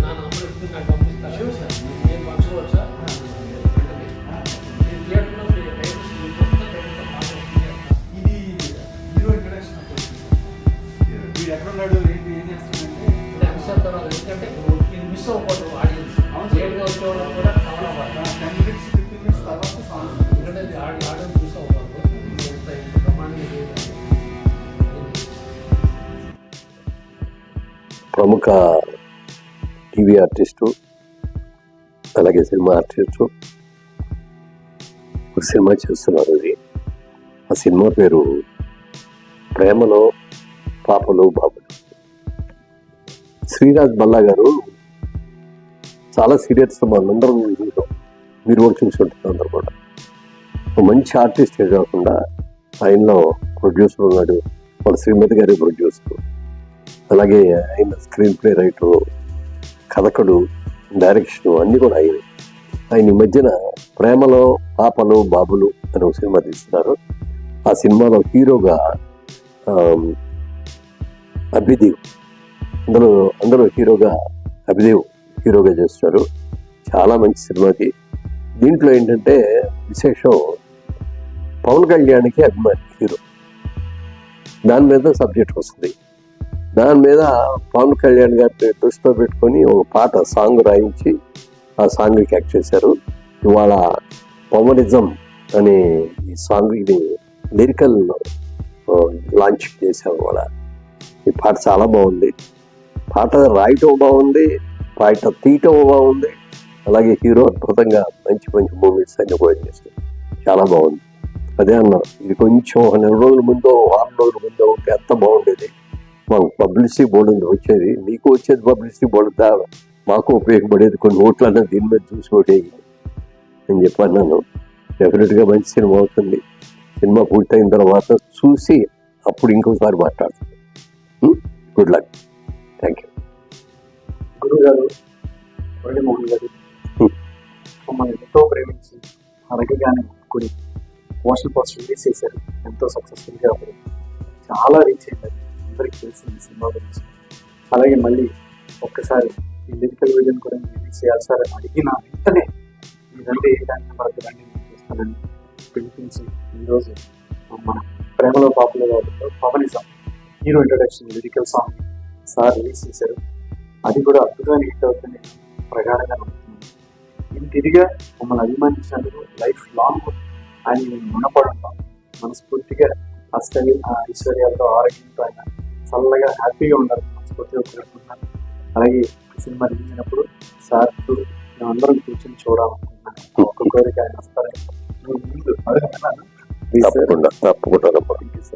నా నంబర్ ఇస్తే నాకు పంపిస్తాను. నేను పంచుకోవచ్చా? థియేటర్లో ఇది హీరో ఇంట్రడక్షన్ వీడు ఎక్కడున్నాడు ఏంటి ఏం చేస్తాడంటే అంశాల తర్వాత ఎందుకంటే ఇది మిస్ అవ్వకూడదు ఆడియన్స్. లేట్గా వచ్చేవాళ్ళకి కూడా కవర్ అవ్వాలి. 10 minutes 15 minutes తర్వాత సాంగ్ ఎందుకంటే ఆడియన్స్ మిస్ అవ్వకూడదు. ఎంత ప్రమాణంగా ప్రముఖ టీవీ ఆర్టిస్టు అలాగే సినిమా ఆర్టిస్టు ఒక సినిమా చేస్తున్నారు. ఇది ఆ సినిమా పేరు ప్రేమలో పాపలు బాబులు. శ్రీరాజ్ బల్లా గారు చాలా సీరియల్స్ మనందరం చూసాం, మీరు కూడా చూసి ఉంటుంది అందరు కూడా. ఒక మంచి ఆర్టిస్ట్ కాకుండా ఆయనలో ప్రొడ్యూసర్ ఉన్నాడు, వాళ్ళ శ్రీమతి గారి ప్రొడ్యూసర్, అలాగే ఆయన స్క్రీన్ ప్లే రైటరు, కథకుడు, డైరెక్షన్ అన్నీ కూడా ఆయన ఈ మధ్యన ప్రేమలో పాపలు బాబులు అని ఒక సినిమా తీస్తున్నారు. ఆ సినిమాలో హీరోగా అభిదేవ్, అందులో అభిదేవ్ హీరోగా చేస్తారు. చాలా మంచి సినిమాకి. దీంట్లో ఏంటంటే విశేషం, పవన్ కళ్యాణ్కి అభిమాని హీరో, దాని మీద సబ్జెక్ట్ వస్తుంది. దాని మీద పవన్ కళ్యాణ్ గారిని దృష్టిలో పెట్టుకొని ఒక సాంగ్ రాయించి ఆ సాంగ్కి యాక్ట్ చేశారు. ఇవాళ పవనిజం అనే ఈ సాంగ్, ఇది లిరికల్ లాంచ్ చేశారు. ఇవాళ ఈ పాట చాలా బాగుంది. పాట రాయటం బాగుంది, పాట తీయటం బాగుంది, అలాగే హీరో అద్భుతంగా మంచి మంచి మూవీస్ అన్ని కూడా చేశారు. చాలా బాగుంది. అదే అన్నారు, ఇది కొంచెం 2 రోజుల ముందో 6 రోజుల ముందో ఉంటే ఎంత బాగుండేది. మాకు పబ్లిసిటీ బోర్డు వచ్చేది, మీకు వచ్చేది పబ్లిసిటీ బోర్డుదా, మాకు ఉపయోగపడేది. కొన్ని ఓట్లన్నా దీని మీద చూసి ఓటేయి అని చెప్పన్నాను. డెఫినెట్గా మంచి సినిమా అవుతుంది. సినిమా పూర్తయిన తర్వాత చూసి అప్పుడు ఇంకోసారి మాట్లాడుతుంది. Good luck. Thank you. గురువు గారు మురళీమోహన్ గారు మమ్మల్ని ఎంతో ప్రేమించి అడగగానే ఒప్పుకొని మోషన్ పోస్టర్ రిలీజ్ చేశారు. ఎంతో సక్సెస్ఫుల్గా అప్పుడు చాలా రీచ్ అయింది, అందరికీ తెలిసింది ఈ సినిమా గురించి. అలాగే మళ్ళీ ఒక్కసారి ఈ లిరికల్ విజన్ కూడా రిలీజ్ చేయాలి సార్ అడిగిన వెంటనే మీరంటే ఏ దానికి మనకు రండి నేను చేస్తానని పిలిపించి ఈరోజు మన ప్రేమలో పాపలో వాళ్ళతో Pawanism hero introduction lyrical song sir release చేశారు. అది కూడా అద్భుతమైన హిట్ అవుతుంది నేను ప్రగాఢంగా నమ్ముతున్నాను. ఇంటిదిగా మమ్మల్ని అభిమానించినందుకు లైఫ్ లాంగ్ ఆయన రుణపడి ఉంటాం. మనస్ఫూర్తిగా ఐశ్వర్యాలతో ఆరోగ్యంతో ఆయన చల్లగా హ్యాపీగా ఉండాలి మనస్ఫూర్తిగా కోరుకుంటున్నాను. అలాగే సినిమా రిలీజ్ అయినప్పుడు సార్ మేమందరం కూర్చొని చూడాలనుకుంటున్నాను. ఒక్క కోరిక ఆయన వస్తారని ముందు అడుగుతున్నాను. తప్పకుండా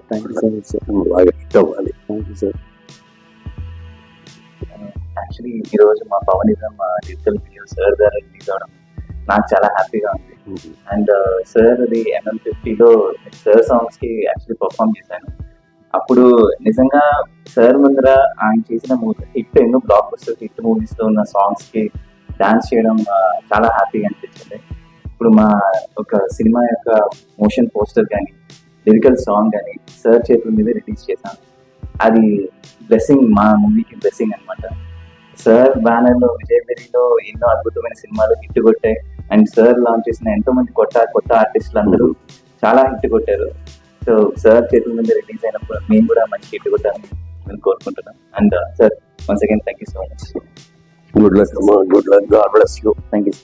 thank you so much sir. Thank you sir. Actually ఈరోజు మా పవనిజం డిజిటల్ వీడియో సార్ గారు రిలీజ్ అవడం నాకు చాలా హ్యాపీగా ఉంది. అండ్ సార్ అది MM50లో సార్ సాంగ్స్కి యాక్చువల్లీ పర్ఫామ్ చేశాను. అప్పుడు నిజంగా సార్ ముందర ఆయన చేసిన హిట్ ఎన్నో బ్లాక్ బస్టర్ హిట్ మూవీస్లో ఉన్న సాంగ్స్కి డాన్స్ చేయడం చాలా హ్యాపీగా అనిపించింది. ఇప్పుడు మా ఒక సినిమా యొక్క మోషన్ పోస్టర్ కానీ లిరికల్ సాంగ్ కానీ సార్ చేతుల మీద రిలీజ్ చేశాను. అది బ్లెస్సింగ్, మా మూవీకి బ్లెస్సింగ్ అనమాట. సార్ బ్యానర్లో విజయబెరిలో ఎన్నో అద్భుతమైన సినిమాలు హిట్ కొట్టాయి. అండ్ సార్ లాంచ్ చేసిన ఎంతో మంది కొత్త ఆర్టిస్టులు అందరూ చాలా హిట్ కొట్టారు. సో సార్ చేతుల మీద రిలీజ్ అయినప్పుడు మేము కూడా మంచి హిట్ కొట్టాలని నేను కోరుకుంటున్నాను. And sir once again thank you so much. Good luck. Good luck. God bless you. Thank you.